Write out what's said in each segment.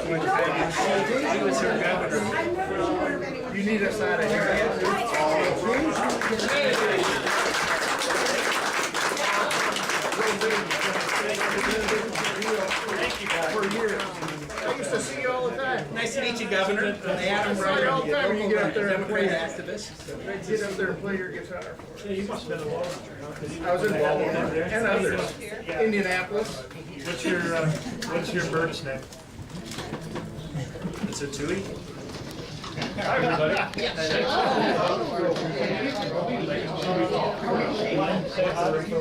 He was her governor. You need us out of here. Thank you, guys. For years. I used to see you all the time. Nice to meet you, Governor. I saw you all the time. You get up there and play activist. Get up there and play your guitar for us. Yeah, you must have been in Baltimore. I was in Baltimore and others. Indianapolis. What's your bird's name? It's a Tui. Hi, everybody.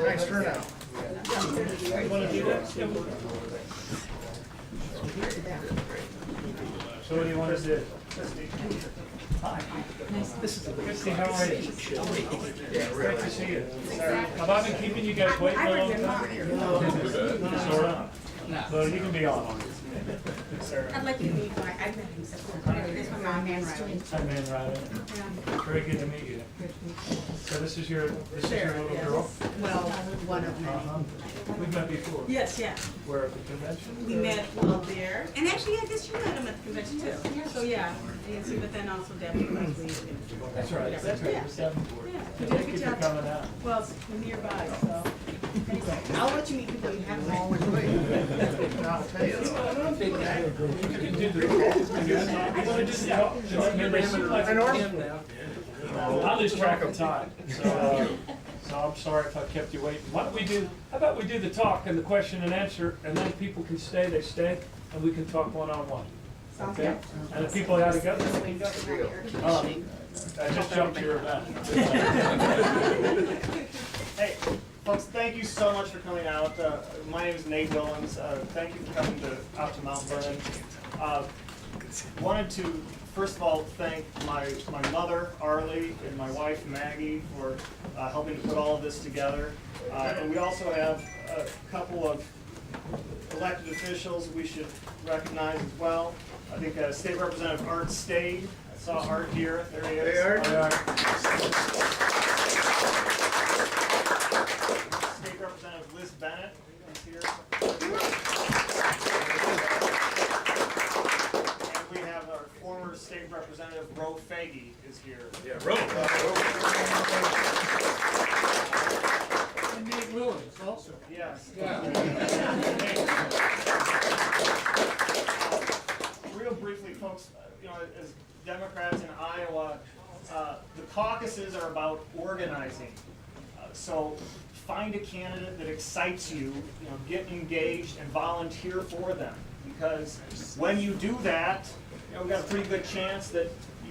Nice turnout. Want to do that? So what do you want to do? Hi. This is good to see. How are you? Great to see you. Have I been keeping you guys waiting a long time? Sort of. So you can be on. I'd like you to meet my, I've met him several times. This one, my man Riley. Hi, man, Riley. Very good to meet you. So this is your little girl? Well, one of them. We've met before. Yes, yeah. Where at the convention? We met well there. And actually, I guess you met him at the convention too. So yeah, ANC, but then also Debbie last week. That's right. That's right. Yeah. Yeah, you did a Thank good you for job. coming out. Well, it's nearby, so. Anyway, I'll let you meet people you haven't always met. I'll tell you. You can do the you want to just I lose track of time, so I'm sorry if I kept you waiting. Why don't we do? How about we do the talk and the question and answer, and then people can stay. They stay, and we can talk one-on-one. Okay? And if people have to go, then we can go. I just jumped your event. Hey, folks, thank you so much for coming out. My name is Nate Willems. Thank you for coming out to Mount Vernon. Wanted to, first of all, thank my mother, Arlie, and my wife, Maggie, for helping to put all of this together. And we also have a couple of elected officials we should recognize as well. I think State Representative Art Stade. I saw Art here. There he is. Hey, Art. State Representative Liz Bennett is here. And we have our former State Representative Ro Faggy is here. Yeah, Ro. And Nate Willems also. Yes. Yeah. Real briefly, folks, as Democrats in Iowa, the caucuses are about organizing. So find a candidate that excites you, get engaged and volunteer for them. Because when you do that, we've got a pretty good chance that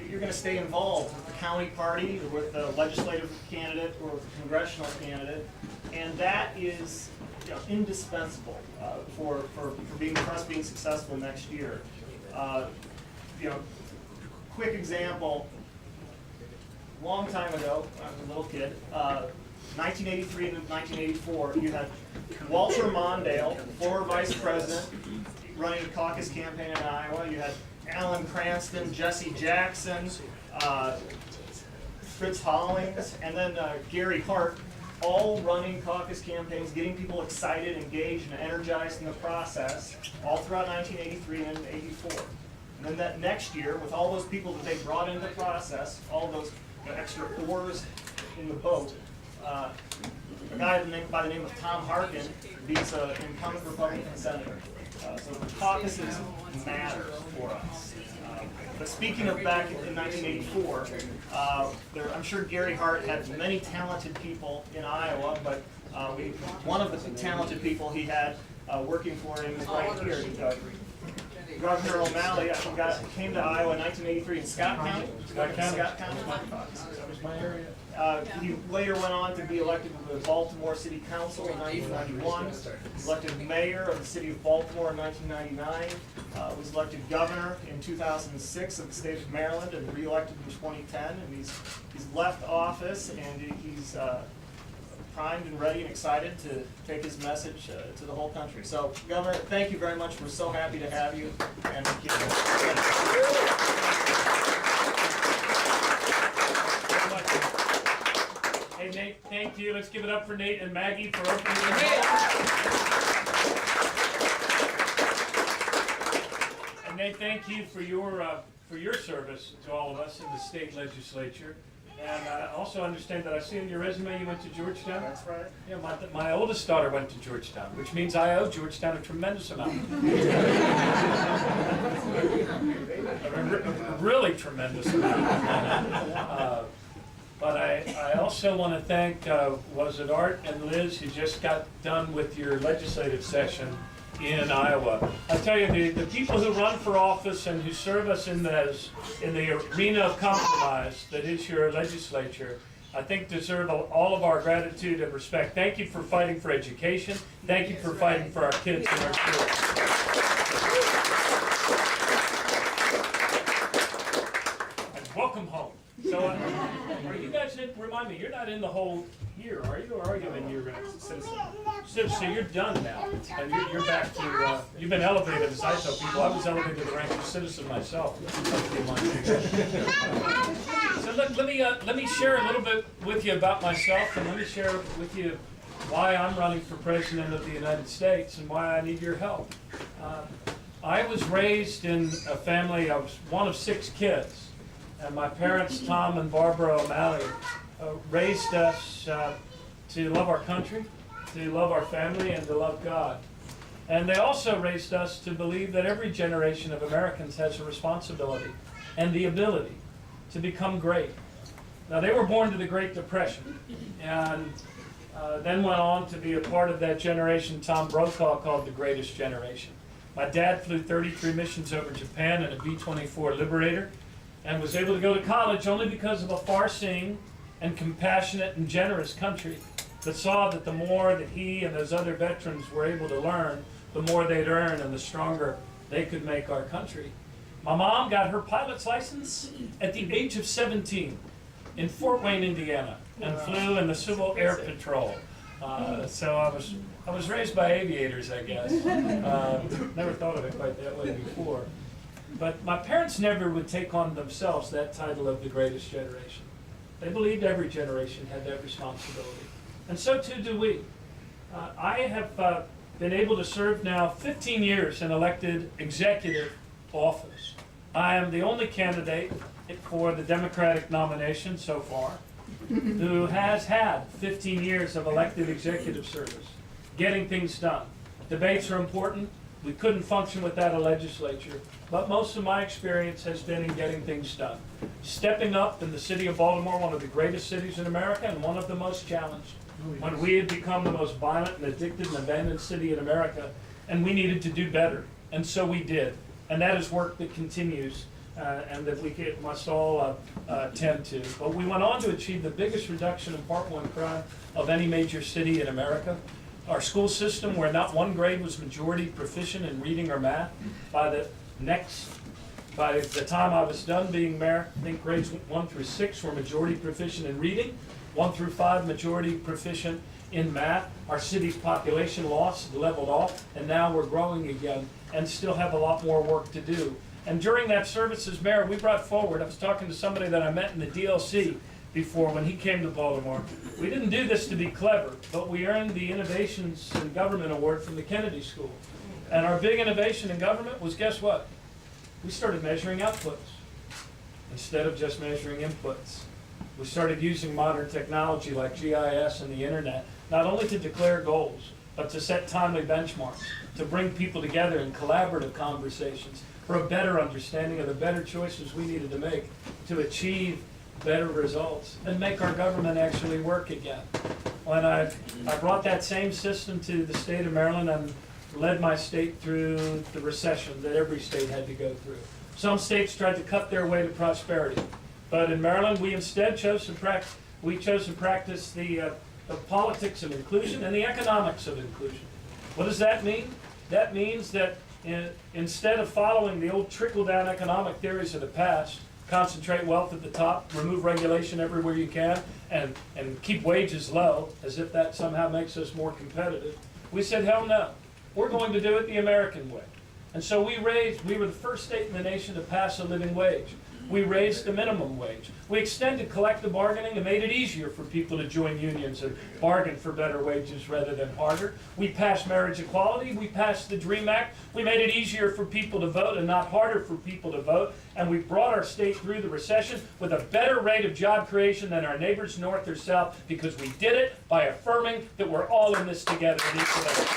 you're going to stay involved with the county party, or with the legislative candidate, or with the congressional candidate, and that is indispensable for us being successful next year. Quick example. Long time ago, when I was a little kid, 1983 and 1984, you had Walter Mondale, former vice president, running a caucus campaign in Iowa. You had Alan Cranston, Jesse Jackson, Fritz Hollings, and then Gary Hart, all running caucus campaigns, getting people excited, engaged, and energized in the process, all throughout 1983 and 84. And then that next year, with all those people that they brought into the process, all those extra oars in the boat, a guy by the name of Tom Harkin beats an incumbent Republican senator. So the caucuses matter for us. But speaking of back in 1984, I'm sure Gary Hart had many talented people in Iowa, but one of the talented people he had working for him is right here. Governor O'Malley came to Iowa in 1983 in Scott County. Scott County. That was my area. He later went on to be elected to the Baltimore City Council in 1991. Elected mayor of the city of Baltimore in 1999. Was elected governor in 2006 of the state of Maryland and re-elected in 2010. And he's left office, and he's primed and ready and excited to take his message to the whole country. So, Governor, thank you very much. We're so happy to have you. And Hey, Nate, thank you. Let's give it up for Nate and Maggie for opening the door. And Nate, thank you for your service to all of us in the state legislature. And I also understand that I see in your resume you went to Georgetown. That's right. Yeah, my oldest daughter went to Georgetown, which means I owe Georgetown a tremendous amount. a really tremendous amount. But I also want to thank, was it Art and Liz, who just got done with your legislative session in Iowa. I tell you, the people who run for office and who serve us in the arena of compromise that is your legislature, I think deserve all of our gratitude and respect. Thank you for fighting for education. Thank you for fighting for our kids and our schools. And welcome home. So, are you guys in, remind me, you're not in the whole year, are you? Or are you in your citizen? So you're done now, and you're back to, you've been elevated, as I tell people. I was elevated to the rank of citizen myself. So let me share a little bit with you about myself, and let me share with you why I'm running for President of the United States and why I need your help. I was raised in a family, I was one of 6 kids. And my parents, Tom and Barbara O'Malley, raised us to love our country, to love our family, and to love God. And they also raised us to believe that every generation of Americans has a responsibility and the ability to become great. Now, they were born to the Great Depression, and then went on to be a part of that generation Tom Brokaw called the Greatest Generation. My dad flew 33 missions over Japan in a B-24 Liberator, and was able to go to college only because of a far-seeing and compassionate and generous country that saw that the more that he and those other veterans were able to learn, the more they'd earn and the stronger they could make our country. My mom got her pilot's license at the age of 17 in Fort Wayne, Indiana, and flew in the Civil Air Patrol. So I was raised by aviators, I guess. Never thought of it quite that way before. But my parents never would take on themselves that title of the Greatest Generation. They believed every generation had that responsibility. And so too do we. I have been able to serve now 15 years in elected executive office. I am the only candidate for the Democratic nomination so far who has had 15 years of elected executive service, getting things done. Debates are important. We couldn't function without a legislature, but most of my experience has been in getting things done. Stepping up in the city of Baltimore, one of the greatest cities in America and one of the most challenged, when we had become the most violent and addicted and abandoned city in America, and we needed to do better, and so we did. And that is work that continues and that we must all tend to. But we went on to achieve the biggest reduction in Part 1 crime of any major city in America. Our school system, where not one grade was majority proficient in reading or math, by the time I was done being mayor, I think grades 1 through 6 were majority proficient in reading, 1 through 5 majority proficient in math. Our city's population loss leveled off, and now we're growing again and still have a lot more work to do. And during that service as mayor, we brought forward, I was talking to somebody that I met in the DLC before when he came to Baltimore. We didn't do this to be clever, but we earned the Innovations in Government Award from the Kennedy School. And our big innovation in government was, guess what? We started measuring outputs instead of just measuring inputs. We started using modern technology like GIS and the internet, not only to declare goals, but to set timely benchmarks, to bring people together in collaborative conversations for a better understanding of the better choices we needed to make to achieve better results and make our government actually work again. When I brought that same system to the state of Maryland and led my state through the recession that every state had to go through. Some states tried to cut their way to prosperity, but in Maryland we instead chose to practice the politics of inclusion and the economics of inclusion. What does that mean? That means that instead of following the old trickle-down economic theories of the past, concentrate wealth at the top, remove regulation everywhere you can, and keep wages low, as if that somehow makes us more competitive. We said, hell no. We're going to do it the American way. And so we were the first state in the nation to pass a living wage. We raised the minimum wage. We extended collective bargaining and made it easier for people to join unions and bargain for better wages rather than harder. We passed marriage equality. We passed the DREAM Act. We made it easier for people to vote and not harder for people to vote. And we brought our state through the recession with a better rate of job creation than our neighbors north or south, because we did it by affirming that we're all in this together in each other.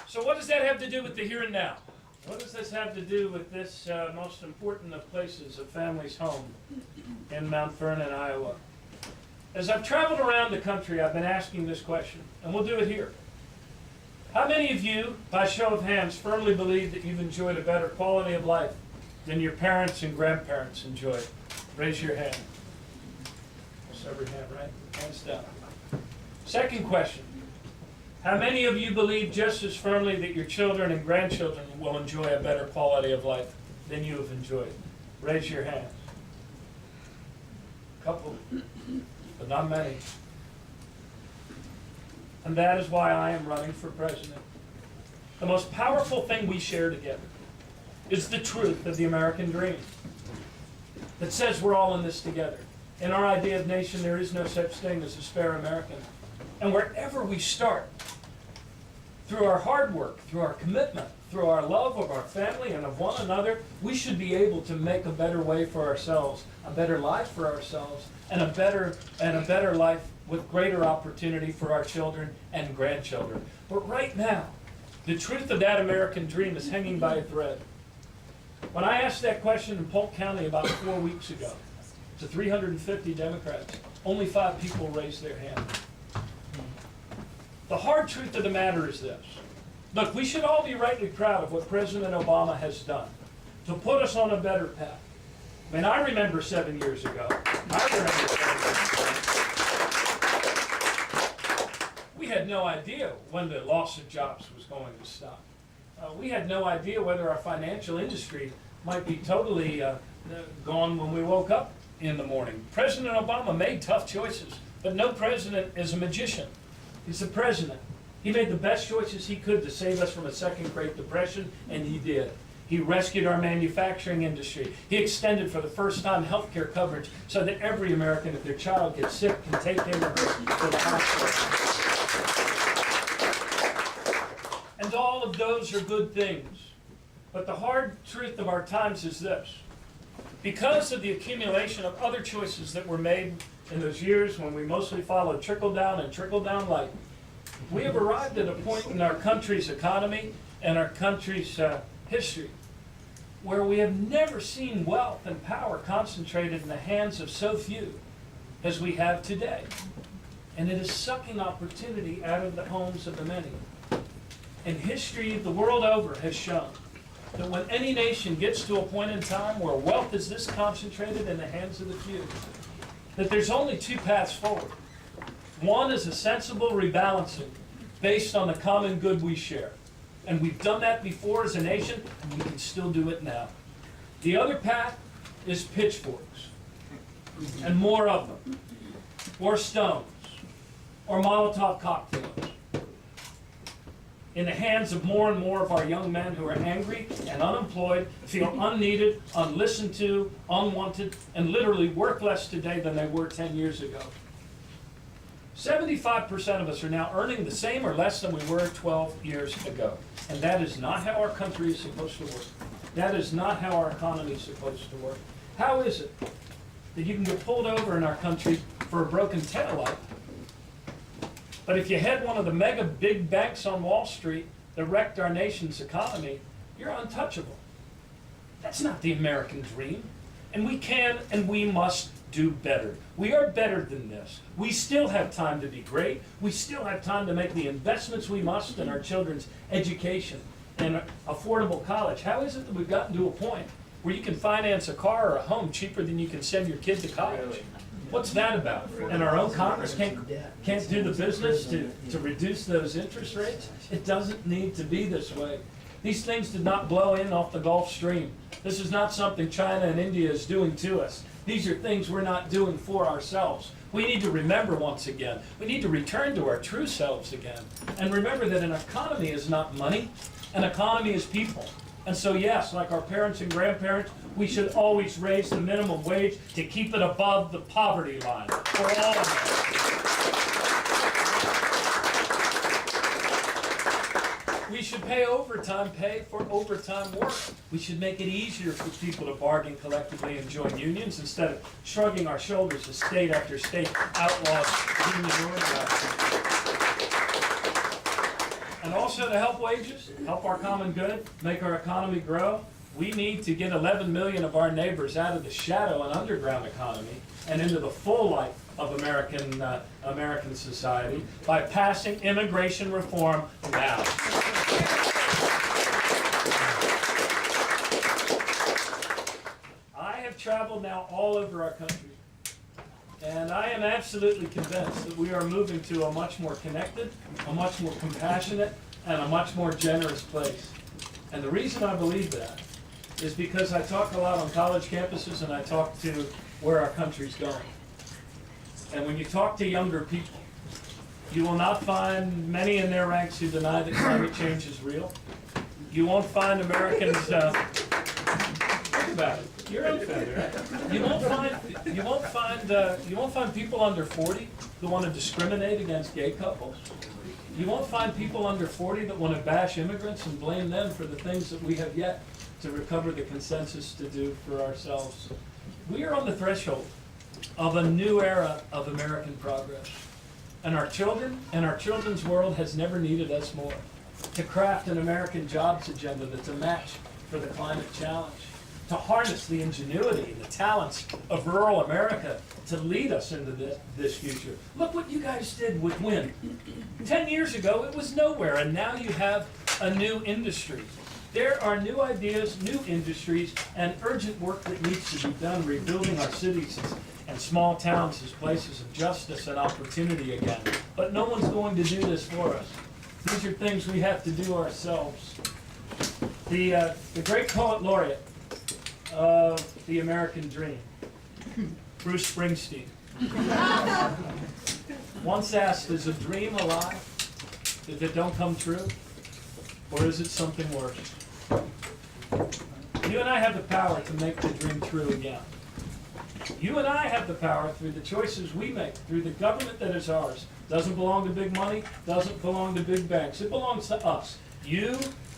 So what does that have to do with the here and now? What does this have to do with this most important of places, a family's home in Mount Vernon, Iowa? As I've traveled around the country, I've been asking this question, and we'll do it here. How many of you, by show of hands, firmly believe that you've enjoyed a better quality of life than your parents and grandparents enjoyed? Raise your hand. Almost every hand, right? Hands down. Second question. How many of you believe just as firmly that your children and grandchildren will enjoy a better quality of life than you have enjoyed? Raise your hands. A couple, but not many. And that is why I am running for president. The most powerful thing we share together is the truth of the American dream that says we're all in this together. In our idea of nation, there is no such thing as a spare American. And wherever we start, through our hard work, through our commitment, through our love of our family and of one another, we should be able to make a better way for ourselves, a better life for ourselves, and a better life with greater opportunity for our children and grandchildren. But right now, the truth of that American dream is hanging by a thread. When I asked that question in Polk County about 4 weeks ago to 350 Democrats, only 5 people raised their hand. The hard truth of the matter is this. Look, we should all be rightly proud of what President Obama has done to put us on a better path. I mean, I remember 7 years ago. We had no idea when the loss of jobs was going to stop. We had no idea whether our financial industry might be totally gone when we woke up in the morning. President Obama made tough choices, but no president is a magician. He's the president. He made the best choices he could to save us from a second Great Depression, and he did. He rescued our manufacturing industry. He extended for the first time health care coverage so that every American, if their child gets sick, can take him or her to the hospital. And all of those are good things. But the hard truth of our times is this. Because of the accumulation of other choices that were made in those years when we mostly followed trickle-down and trickle-down light, we have arrived at a point in our country's economy and our country's history where we have never seen wealth and power concentrated in the hands of so few as we have today. And it is sucking opportunity out of the homes of the many. And history the world over has shown that when any nation gets to a point in time where wealth is this concentrated in the hands of the few, that there's only 2 paths forward. One is a sensible rebalancing based on the common good we share. And we've done that before as a nation, and we can still do it now. The other path is pitchforks, and more of them, or stones, or Molotov cocktails, in the hands of more and more of our young men who are angry and unemployed, feel unneeded, unlistened to, unwanted, and literally work less today than they were 10 years ago. 75% of us are now earning the same or less than we were 12 years ago. And that is not how our country is supposed to work. That is not how our economy is supposed to work. How is it that you can get pulled over in our country for a broken taillight, but if you had one of the mega big banks on Wall Street that wrecked our nation's economy, you're untouchable? That's not the American dream. And we can and we must do better. We are better than this. We still have time to be great. We still have time to make the investments we must in our children's education and affordable college. How is it that we've gotten to a point where you can finance a car or a home cheaper than you can send your kid to college? What's that about? And our own Congress can't do the business to reduce those interest rates? It doesn't need to be this way. These things did not blow in off the Gulf Stream. This is not something China and India is doing to us. These are things we're not doing for ourselves. We need to remember once again. We need to return to our true selves again. And remember that an economy is not money. An economy is people. And so yes, like our parents and grandparents, we should always raise the minimum wage to keep it above the poverty line for all of us. We should pay overtime pay for overtime work. We should make it easier for people to bargain collectively and join unions instead of shrugging our shoulders as state after state outlaws union organizing. And also to help wages, help our common good, make our economy grow, we need to get 11 million of our neighbors out of the shadow and underground economy and into the full light of American society by passing immigration reform now. I have traveled now all over our country, and I am absolutely convinced that we are moving to a much more connected, a much more compassionate, and a much more generous place. And the reason I believe that is because I talk a lot on college campuses and I talk to where our country's going. And when you talk to younger people, you will not find many in their ranks who deny that climate change is real. You won't find Americans, think about it, you're unfamiliar, right? You won't find people under 40 who want to discriminate against gay couples. You won't find people under 40 that want to bash immigrants and blame them for the things that we have yet to recover the consensus to do for ourselves. We are on the threshold of a new era of American progress. And our children and our children's world has never needed us more to craft an American jobs agenda that's a match for the climate challenge, to harness the ingenuity and the talents of rural America to lead us into this future. Look what you guys did with wind. 10 years ago, it was nowhere, and now you have a new industry. There are new ideas, new industries, and urgent work that needs to be done rebuilding our cities and small towns as places of justice and opportunity again. But no one's going to do this for us. These are things we have to do ourselves. The great poet laureate of the American dream, Bruce Springsteen, once asked, is a dream alive if it don't come true? Or is it something worse? You and I have the power to make the dream true again. You and I have the power through the choices we make, through the government that is ours. Doesn't belong to big money, doesn't belong to big banks. It belongs to us. You,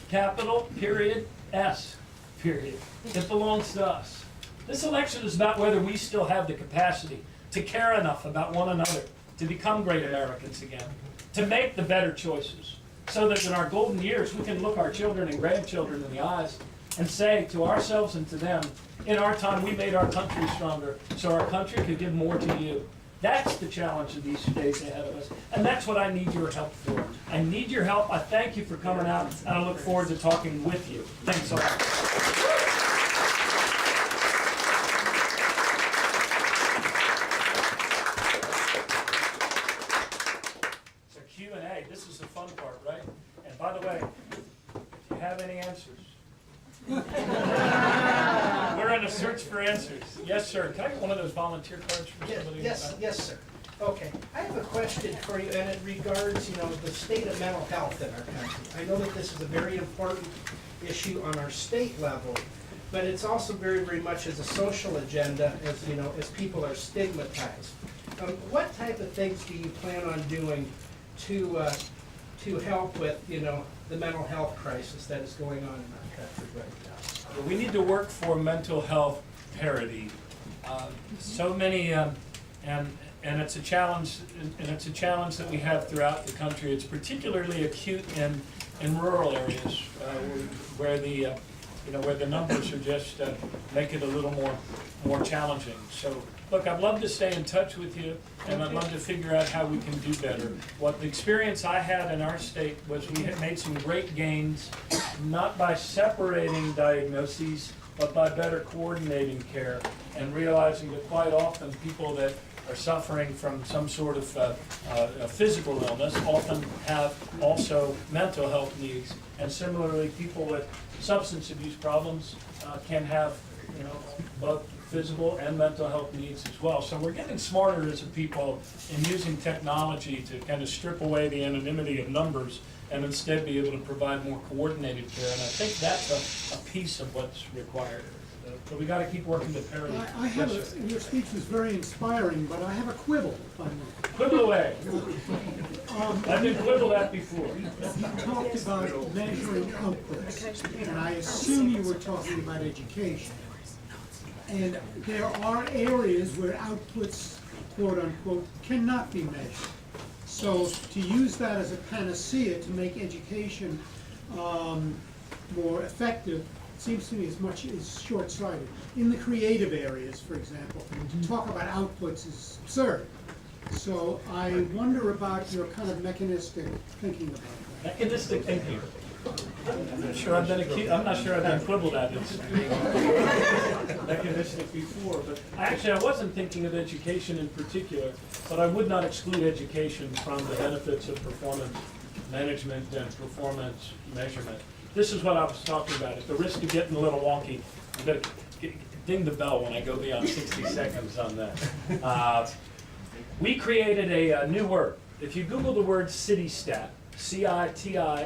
capital, period, S, period. It belongs to us. This election is about whether we still have the capacity to care enough about one another, to become great Americans again, to make the better choices, so that in our golden years we can look our children and grandchildren in the eyes and say to ourselves and to them, in our time we made our country stronger so our country could give more to you. That's the challenge of these days ahead of us, and that's what I need your help for. I need your help. I thank you for coming out, and I look forward to talking with you. Thanks a lot. So Q&A, this is the fun part, right? And by the way, if you have any answers, we're on a search for answers. Yes, sir. Can I get one of those volunteer cards for somebody? Yes, sir. Okay, I have a question for you, and it regards, the state of mental health in our country. I know that this is a very important issue on our state level, but it's also very, very much as a social agenda, as people are stigmatized. What type of things do you plan on doing to help with, the mental health crisis that is going on in our country right now? Well, we need to work for mental health parity. So many, and it's a challenge, that we have throughout the country. It's particularly acute in rural areas where the numbers are just make it a little more challenging. So, look, I'd love to stay in touch with you, and I'd love to figure out how we can do better. What the experience I had in our state was we had made some great gains, not by separating diagnoses, but by better coordinating care and realizing that quite often people that are suffering from some sort of a physical illness often have also mental health needs. And similarly, people with substance abuse problems can have both physical and mental health needs as well. So we're getting smarter as a people in using technology to kind of strip away the anonymity of numbers and instead be able to provide more coordinated care. And I think that's a piece of what's required. But we got to keep working to parity. I have Yes, sir. your speech was very inspiring, but I have a quibble, if I may. Quibble away. I've been quibbled at before. You talked about measuring outputs, and I assume you were talking about education. And there are areas where outputs, quote unquote, cannot be measured. So to use that as a panacea to make education more effective seems to me as short-sighted. In the creative areas, for example, to talk about outputs is absurd. So I wonder about your kind of mechanistic thinking about that. Mechanistic thinking. I'm not sure I've been quibbled at this mechanistic before, but I wasn't thinking of education in particular, but I would not exclude education from the benefits of performance management and performance measurement. This is what I was talking about. At the risk of getting a little wonky, I'm going to ding the bell when I go beyond 60 seconds on that. We created a new word. If you Google the word CityStat, CITISTAT,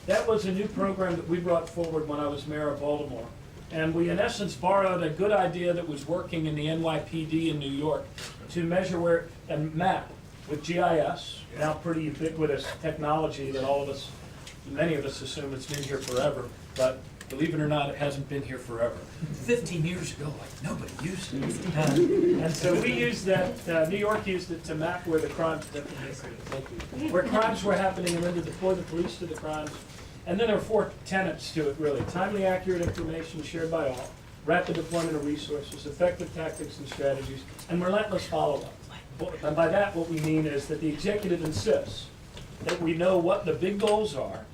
that was a new program that we brought forward when I was mayor of Baltimore. And we, in essence, borrowed a good idea that was working in the NYPD in New York to measure where and map with GIS, now pretty ubiquitous technology that all of us, many of us assume it's been here forever, but believe it or not, it hasn't been here forever. 15 years ago, like nobody used it. And so we used that, New York used it to map where the crimes, where crimes were happening and then to deploy the police to the crimes. And then there are 4 tenets to it really. Timely, accurate information shared by all, rapid deployment of resources, effective tactics and strategies, and relentless follow-up. And by that, what we mean is that the executive insists that we know what the big goals are,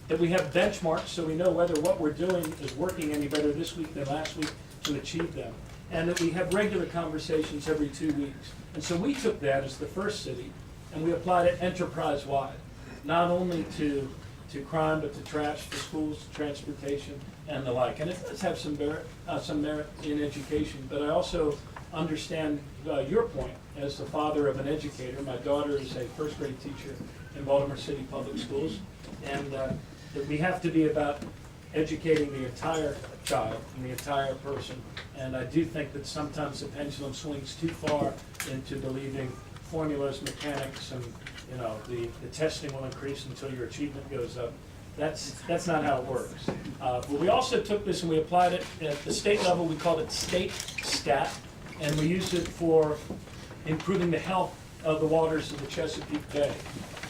that we have benchmarks so we know whether what we're doing is working any better this week than last week to achieve them, and that we have regular conversations every 2 weeks. And so we took that as the first city, and we applied it enterprise-wide, not only to crime, but to trash, to schools, to transportation, and the like. And it does have some merit in education, but I also understand your point as the father of an educator. My daughter is a first-grade teacher in Baltimore City Public Schools, and that we have to be about educating the entire child and the entire person. And I do think that sometimes the pendulum swings too far into believing formulas, mechanics, and the testing will increase until your achievement goes up. That's not how it works. But we also took this and we applied it at the state level. We called it State Stat, and we used it for improving the health of the waters of the Chesapeake Bay.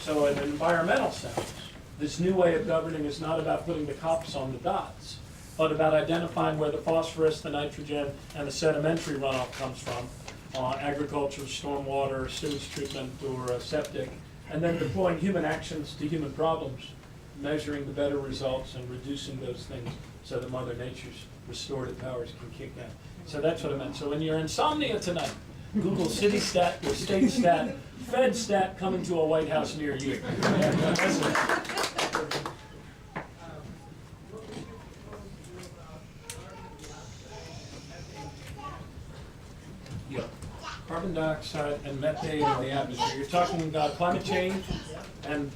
So in an environmental sense, this new way of governing is not about putting the cops on the dots, but about identifying where the phosphorus, the nitrogen, and the sedimentary runoff comes from, agriculture, stormwater, sewage treatment, or septic, and then deploying human actions to human problems, measuring the better results and reducing those things so that Mother Nature's restorative powers can kick in. So that's what I meant. So in your insomnia tonight, Google City Stat or State Stat, Fed Stat coming to a White House near you. Yeah. Carbon dioxide and methane in the atmosphere. You're talking about climate change, and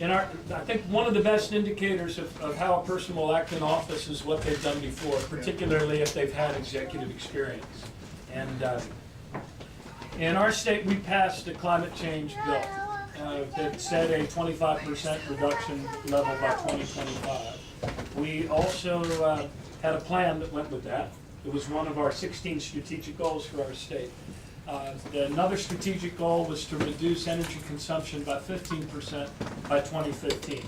I think one of the best indicators of how a person will act in office is what they've done before, particularly if they've had executive experience. And in our state, we passed a climate change bill that set a 25% reduction level by 2025. We also had a plan that went with that. It was one of our 16 strategic goals for our state. Another strategic goal was to reduce energy consumption by 15% by 2015.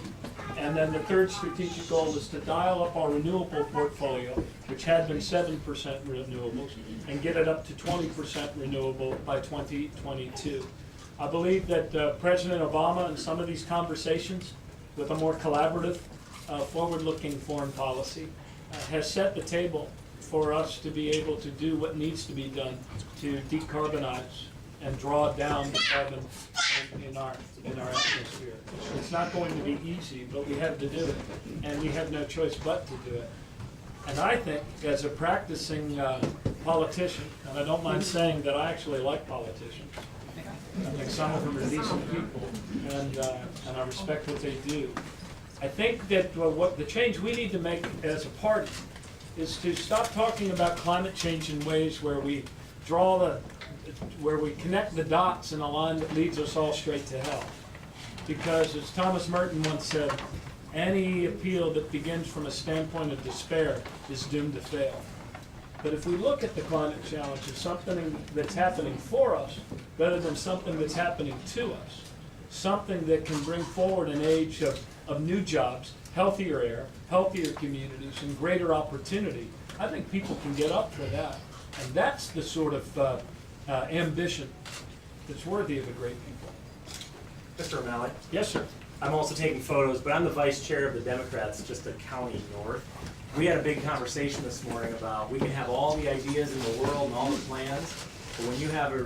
And then the third strategic goal was to dial up our renewable portfolio, which had been 7% renewables, and get it up to 20% renewable by 2022. I believe that President Obama and some of these conversations with a more collaborative, forward-looking foreign policy has set the table for us to be able to do what needs to be done to decarbonize and draw down the carbon in our atmosphere. It's not going to be easy, but we have to do it, and we have no choice but to do it. And I think, as a practicing politician, and I don't mind saying that I actually like politicians, I think some of them are decent people, and I respect what they do. I think that what the change we need to make as a party is to stop talking about climate change in ways where we where we connect the dots in a line that leads us all straight to hell. Because as Thomas Merton once said, any appeal that begins from a standpoint of despair is doomed to fail. But if we look at the climate challenge as something that's happening for us, rather than something that's happening to us, something that can bring forward an age of new jobs, healthier air, healthier communities, and greater opportunity, I think people can get up for that. And that's the sort of ambition that's worthy of a great people. Mr. O'Malley, Yes, sir. I'm also taking photos, but I'm the vice chair of the Democrats, just a county north. We had a big conversation this morning about we can have all the ideas in the world and all the plans, but when you have a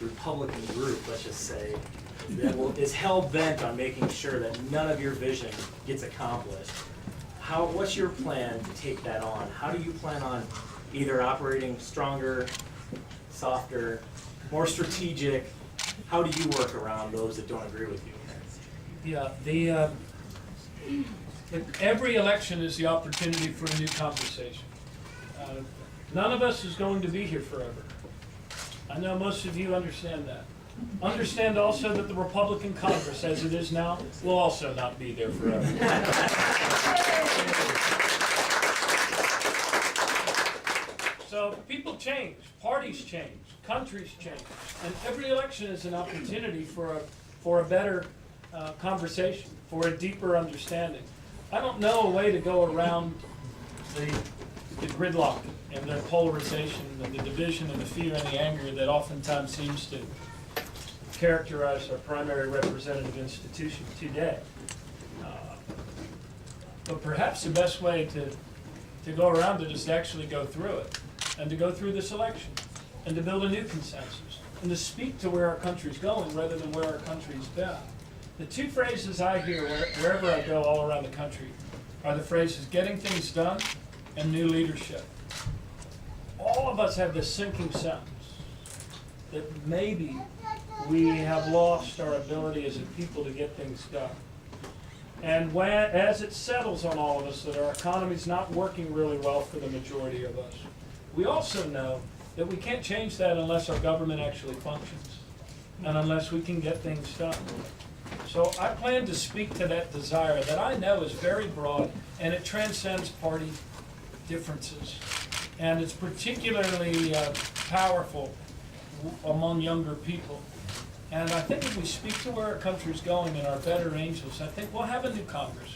Republican group, let's just say, that is hell-bent on making sure that none of your vision gets accomplished, what's your plan to take that on? How do you plan on either operating stronger, softer, more strategic? How do you work around those that don't agree with you? Yeah, every election is the opportunity for a new conversation. None of us is going to be here forever. I know most of you understand that. Understand also that the Republican Congress, as it is now, will also not be there forever. So people change, parties change, countries change, and every election is an opportunity for a better conversation, for a deeper understanding. I don't know a way to go around the gridlock and the polarization and the division and the fear and the anger that oftentimes seems to characterize our primary representative institution today. But perhaps the best way to go around it is to actually go through it, and to go through this election, and to build a new consensus, and to speak to where our country's going rather than where our country's been. The two phrases I hear wherever I go all around the country are the phrases getting things done and new leadership. All of us have this sinking sense that maybe we have lost our ability as a people to get things done. And as it settles on all of us that our economy's not working really well for the majority of us, we also know that we can't change that unless our government actually functions and unless we can get things done. So I plan to speak to that desire that I know is very broad and it transcends party differences. And it's particularly powerful among younger people. And I think if we speak to where our country's going and our better angels, I think we'll have a new Congress.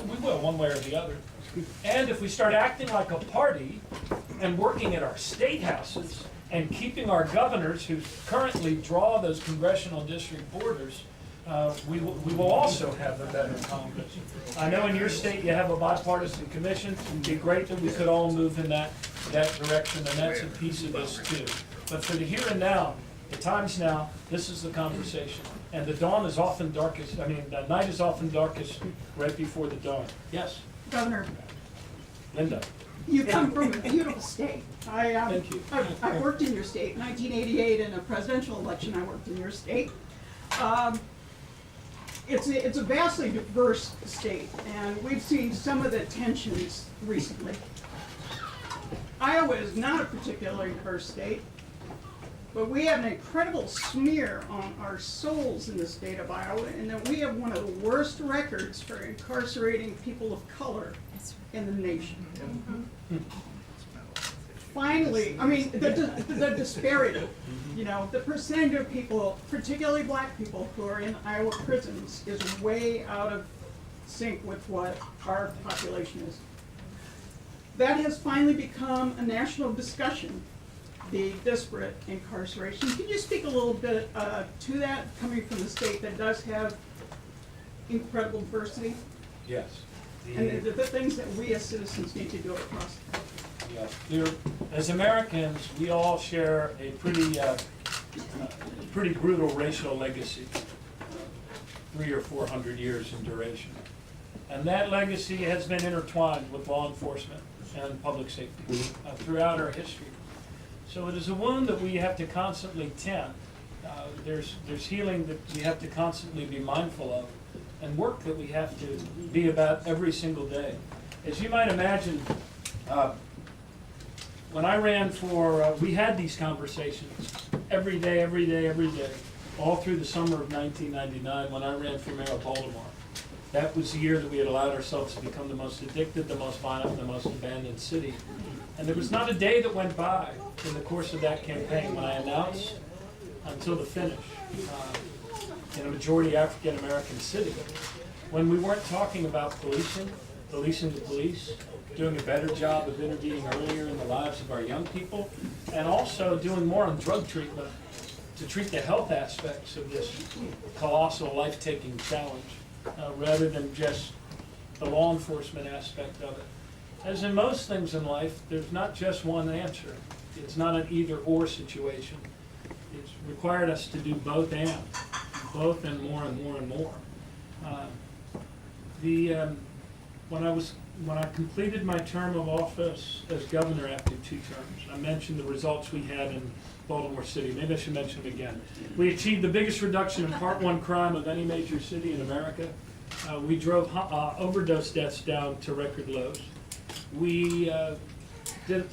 We will, one way or the other. And if we start acting like a party and working at our state houses and keeping our governors who currently draw those congressional district borders, we will also have a better Congress. I know in your state you have a bipartisan commission. It'd be great that we could all move in that direction, and that's a piece of this too. But for the here and now, the time's now, this is the conversation. And the dawn is often darkest, the night is often darkest right before the dawn. Yes, Governor, Linda. you come from a beautiful state. Thank you. I worked in your state. In 1988, in a presidential election, I worked in your state. It's a vastly diverse state, and we've seen some of the tensions recently. Iowa is not a particularly diverse state, but we have an incredible smear on our souls in the state of Iowa, and that we have one of the worst records for incarcerating people of color in the nation. Finally, the disparity, the percentage of people, particularly black people, who are in Iowa prisons is way out of sync with what our population is. That has finally become a national discussion, the disparate incarceration. Can you speak a little bit to that, coming from the state that does have incredible diversity? Yes. And the things that we as citizens need to do across the country. Yeah. As Americans, we all share a pretty brutal racial legacy, 300 or 400 years in duration. And that legacy has been intertwined with law enforcement and public safety throughout our history. So it is a wound that we have to constantly tend. There's healing that we have to constantly be mindful of, and work that we have to be about every single day. As you might imagine, when I ran for, we had these conversations every day, all through the summer of 1999 when I ran for mayor of Baltimore. That was the year that we had allowed ourselves to become the most addicted, the most violent, and the most abandoned city. And there was not a day that went by in the course of that campaign when I announced until the finish in a majority African American city when we weren't talking about policing the police, doing a better job of intervening earlier in the lives of our young people, and also doing more on drug treatment to treat the health aspects of this colossal life-taking challenge, rather than just the law enforcement aspect of it. As in most things in life, there's not just one answer. It's not an either-or situation. It's required us to do both and more and more and more. When I completed my term of office as governor after 2 terms, I mentioned the results we had in Baltimore City. Maybe I should mention them again. We achieved the biggest reduction in Part 1 crime of any major city in America. We drove overdose deaths down to record lows. We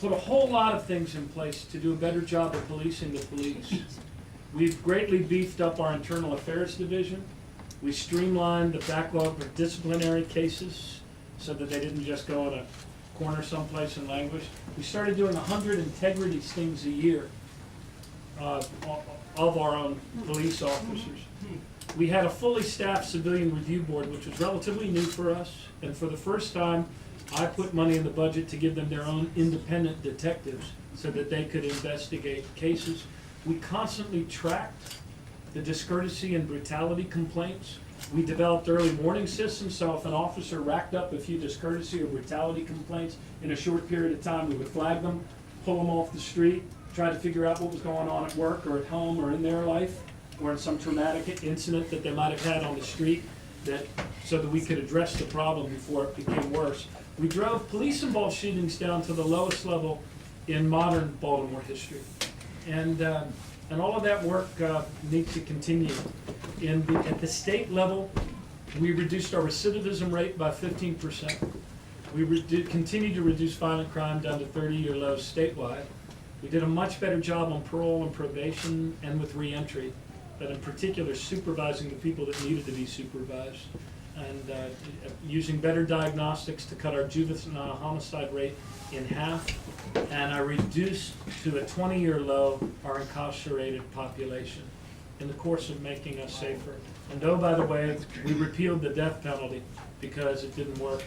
put a whole lot of things in place to do a better job of policing the police. We've greatly beefed up our internal affairs division. We streamlined the backlog of disciplinary cases so that they didn't just go in a corner someplace and languish. We started doing 100 integrity stings a year of our own police officers. We had a fully staffed civilian review board, which was relatively new for us, and for the first time, I put money in the budget to give them their own independent detectives so that they could investigate cases. We constantly tracked the discourtesy and brutality complaints. We developed early warning systems, so if an officer racked up a few discourtesy or brutality complaints in a short period of time, we would flag them, pull them off the street, try to figure out what was going on at work or at home or in their life or in some traumatic incident that they might have had on the street, so that we could address the problem before it became worse. We drove police-involved shootings down to the lowest level in modern Baltimore history. And all of that work needs to continue. At the state level, we reduced our recidivism rate by 15%. We continue to reduce violent crime down to 30-year lows statewide. We did a much better job on parole and probation and with reentry, but in particular supervising the people that needed to be supervised, and using better diagnostics to cut our juvenile homicide rate in half. And I reduced to a 20-year low our incarcerated population in the course of making us safer. And oh, by the way, we repealed the death penalty because it didn't work.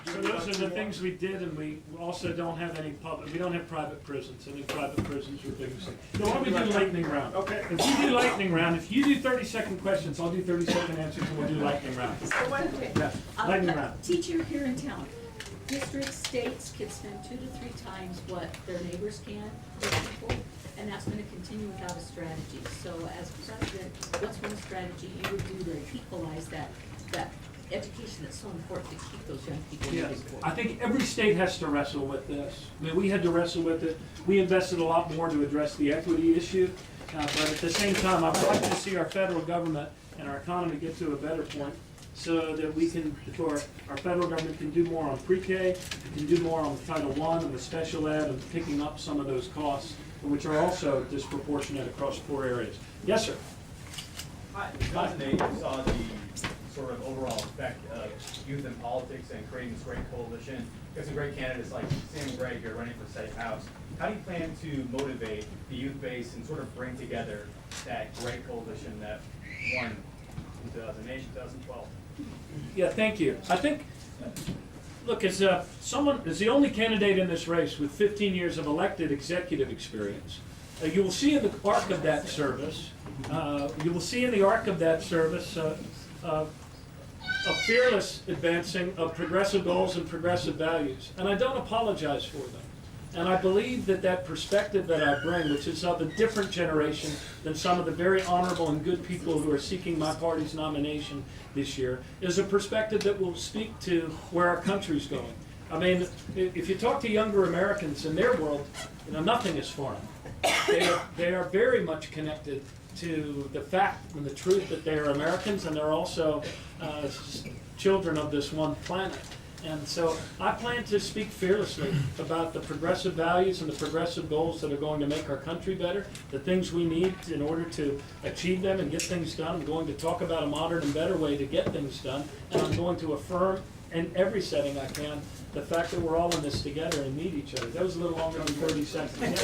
So those are the things we did, and we also don't have any we don't have private prisons. Any private prisons are big. So why don't we do lightning round? Okay. If you do lightning round, if you do 30-second questions, I'll do 30-second answers, and we'll do lightning round. Okay. Yeah. Lightning round. Teacher here in town, district, states can spend 2 to 3 times what their neighbors can, for people, and that's gonna continue without a strategy. So as president, what's one strategy you would do to equalize that education that's so important to keep those young people moving forward? I think every state has to wrestle with this. I mean, we had to wrestle with it. We invested a lot more to address the equity issue, but at the same time, I would like to see our federal government and our economy get to a better point so that we can, our federal government can do more on pre-K, can do more on Title I and the special ed and picking up some of those costs, which are also disproportionate across 4 areas. Yes, sir. Hi, John Nate, you saw the sort of overall effect of youth in politics and creating this great coalition. You have some great candidates like Sam and Greg here running for State House. How do you plan to motivate the youth base and sort of bring together that great coalition that won in 2008, 2012? Yeah, thank you. I think, look, as the only candidate in this race with 15 years of elected executive experience, you will see in the arc of that service, a fearless advancing of progressive goals and progressive values. And I don't apologize for them. And I believe that that perspective that I bring, which is of a different generation than some of the very honorable and good people who are seeking my party's nomination this year, is a perspective that will speak to where our country's going. I mean, if you talk to younger Americans in their world, nothing is foreign. They are very much connected to the fact and the truth that they are Americans, and they're also children of this one planet. And so I plan to speak fearlessly about the progressive values and the progressive goals that are going to make our country better, the things we need in order to achieve them and get things done. I'm going to talk about a modern and better way to get things done, and I'm going to affirm in every setting I can the fact that we're all in this together and need each other. That was a little longer than 30 seconds.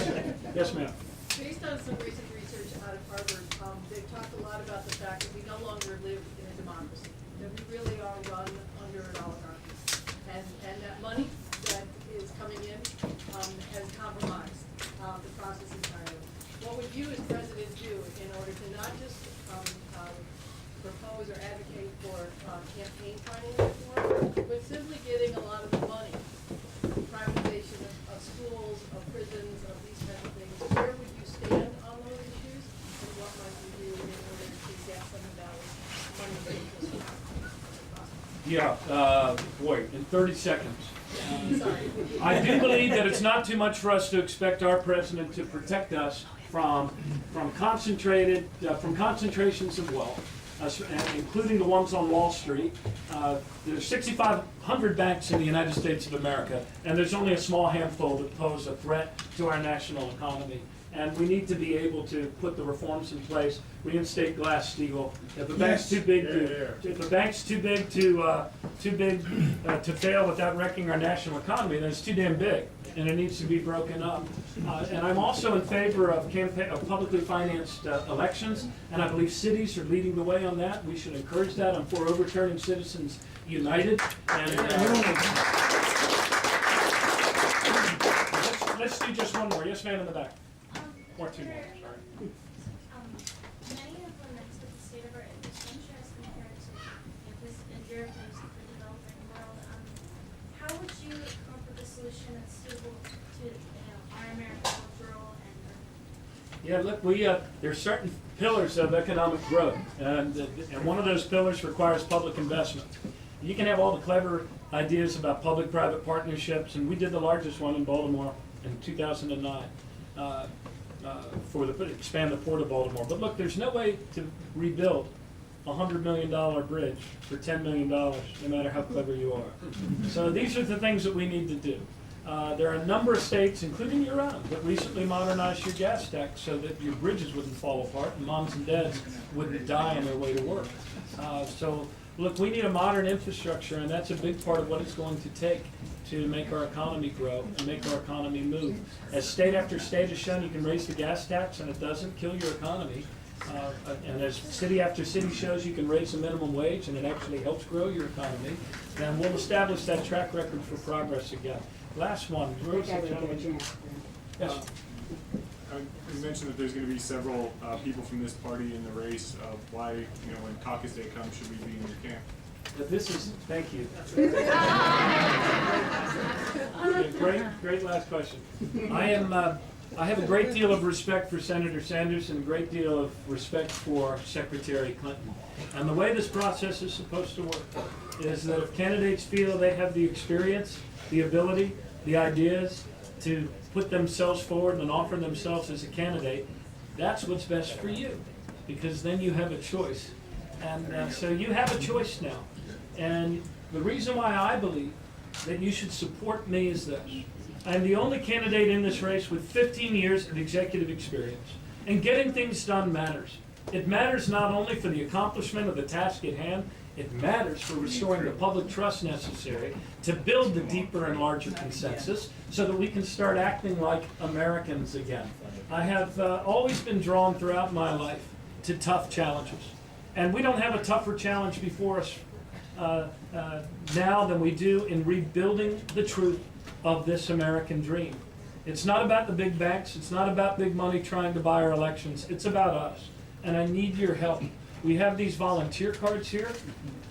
Yes, ma'am. Based on some recent research out of Harvard, they've talked a lot about the fact that we no longer live in a democracy, that we really are run under an oligarchy. And that money that is coming in has compromised the process entirely. What would you as president do in order to not just propose or advocate for campaign finance reform, but simply getting a lot of the money, privatization of schools, of prisons, of these kinds of things? Where would you stand on those issues, and what might you do in order to get some of that money that you just Boy, in 30 seconds. sorry. I do believe that it's not too much for us to expect our president to protect us from concentrations of wealth, including the ones on Wall Street. There's 6,500 banks in the United States of America, and there's only a small handful that pose a threat to our national economy. And we need to be able to put the reforms in place, reinstate Glass-Steagall. If a bank's too big to fail without wrecking our national economy, then it's too damn big, and it needs to be broken up. And I'm also in favor of publicly financed elections, and I believe cities are leading the way on that. We should encourage that. I'm for overturning Citizens United. And let's do just one more. Yes, ma'am, in the back. Or two more, sorry. Many of the next of the state of our infrastructure as compared to campus and Europeans for the developing world. How would you come up with a solution that's suitable to our American cultural and Yeah, look, there's certain pillars of economic growth, and one of those pillars requires public investment. You can have all the clever ideas about public-private partnerships, and we did the largest one in Baltimore in 2009. Expand the Port of Baltimore. But look, there's no way to rebuild a $100 million bridge for $10 million, no matter how clever you are. So these are the things that we need to do. There are a number of states, including your own, that recently modernized your gas tax so that your bridges wouldn't fall apart and moms and dads wouldn't die on their way to work. So look, we need a modern infrastructure, and that's a big part of what it's going to take to make our economy grow and make our economy move. As state after state has shown, you can raise the gas tax and it doesn't kill your economy. And as city after city shows, you can raise the minimum wage and it actually helps grow your economy. And we'll establish that track record for progress again. Last one. Yes. You mentioned that there's going to be several people from this party in the race. Why, when caucus day comes, should we be in your camp? Thank you. Great last question. I have a great deal of respect for Senator Sanders and a great deal of respect for Secretary Clinton. And the way this process is supposed to work is that if candidates feel they have the experience, the ability, the ideas to put themselves forward and offer themselves as a candidate, that's what's best for you, because then you have a choice. And so you have a choice now. And the reason why I believe that you should support me is this. I'm the only candidate in this race with 15 years of executive experience. And getting things done matters. It matters not only for the accomplishment of the task at hand, it matters for restoring the public trust necessary to build the deeper and larger consensus so that we can start acting like Americans again. I have always been drawn throughout my life to tough challenges. And we don't have a tougher challenge before us now than we do in rebuilding the truth of this American dream. It's not about the big banks. It's not about big money trying to buy our elections. It's about us. And I need your help. We have these volunteer cards here.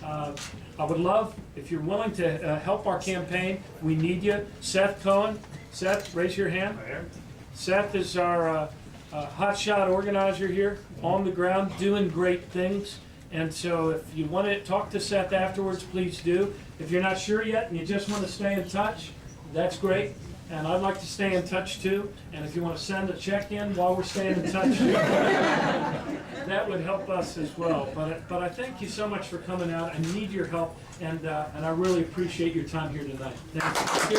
I would love, if you're willing to help our campaign, we need you. Seth Cohen, Seth, raise your hand. Seth is our hotshot organizer here, on the ground, doing great things. And so if you want to talk to Seth afterwards, please do. If you're not sure yet and you just want to stay in touch, that's great. And I'd like to stay in touch too. And if you want to send a check in while we're staying in touch, that would help us as well. But I thank you so much for coming out. I need your help, and I really appreciate your time here tonight. Thank you.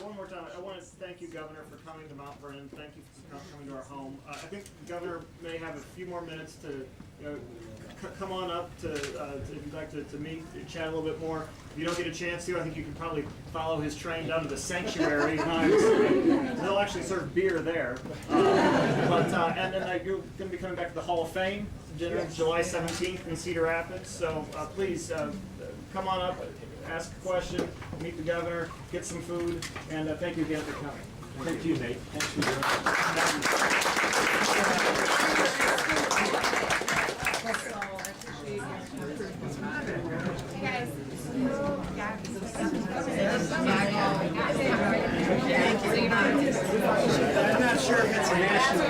One more time, I want to thank you, Governor, for coming to Mount Vernon. Thank you for coming to our home. I think the Governor may have a few more minutes to come on up to if you'd like to meet, chat a little bit more. If you don't get a chance to, I think you can probably follow his train down to the sanctuary. They'll actually serve beer there. And then you're going to be coming back to the Hall of Fame dinner July 17th in Cedar Rapids. So please come on up, ask a question, meet the Governor, get some food, and thank you again for coming. Thank you, Nate. Thanks for doing I'm not sure if it's a national